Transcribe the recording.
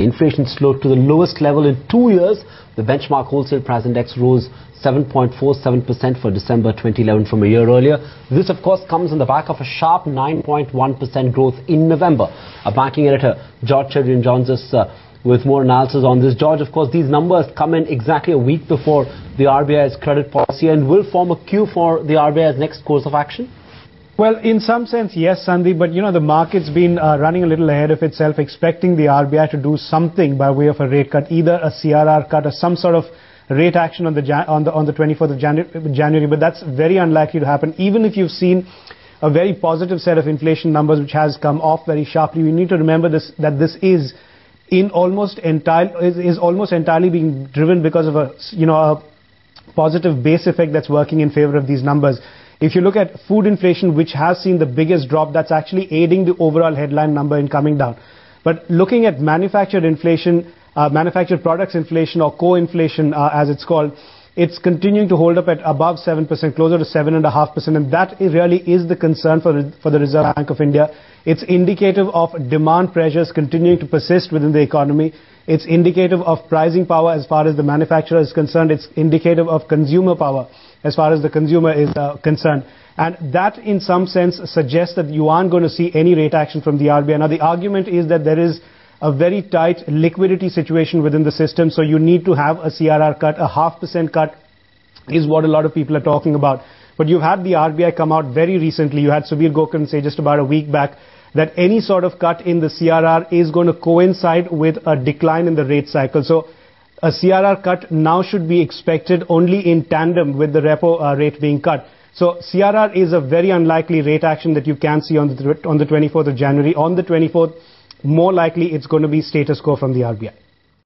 Inflation slowed to the lowest level in 2 years. The benchmark wholesale price index rose 7.47% for December 2011 from a year earlier. This, of course, comes on the back of a sharp 9.1% growth in November. Our banking editor, George Chedrian, joins us with more analysis on this. George, of course, these numbers come in exactly a week before the RBI's credit policy and will form a cue for the RBI's next course of action. Well, in some sense, yes, Sandeep, but the market's been running a little ahead of itself, expecting the RBI to do something by way of a rate cut, either a CRR cut or some sort of rate action on the 24th of January, but that's very unlikely to happen. Even if you've seen a very positive set of inflation numbers which has come off very sharply, we need to remember that this is almost entirely being driven because of a positive base effect that's working in favor of these numbers. If you look at food inflation, which has seen the biggest drop, that's actually aiding the overall headline number in coming down. But looking at manufactured inflation, manufactured products inflation, or co-inflation as it's called, it's continuing to hold up at above 7%, closer to 7.5%, and that really is the concern for the Reserve Bank of India. It's indicative of demand pressures continuing to persist within the economy. It's indicative of pricing power as far as the manufacturer is concerned. It's indicative of consumer power as far as the consumer is concerned. And that, in some sense, suggests that you aren't going to see any rate action from the RBI. Now, the argument is that there is a very tight liquidity situation within the system, so you need to have a CRR cut. A 0.5% cut is what a lot of people are talking about. But you've had the RBI come out very recently. You had Subir Gokan say just about a week back that any sort of cut in the CRR is going to coincide with a decline in the rate cycle. So a CRR cut now should be expected only in tandem with the repo rate being cut. So CRR is a very unlikely rate action that you can see on the 24th of January. On the 24th, more likely it's going to be status quo from the RBI.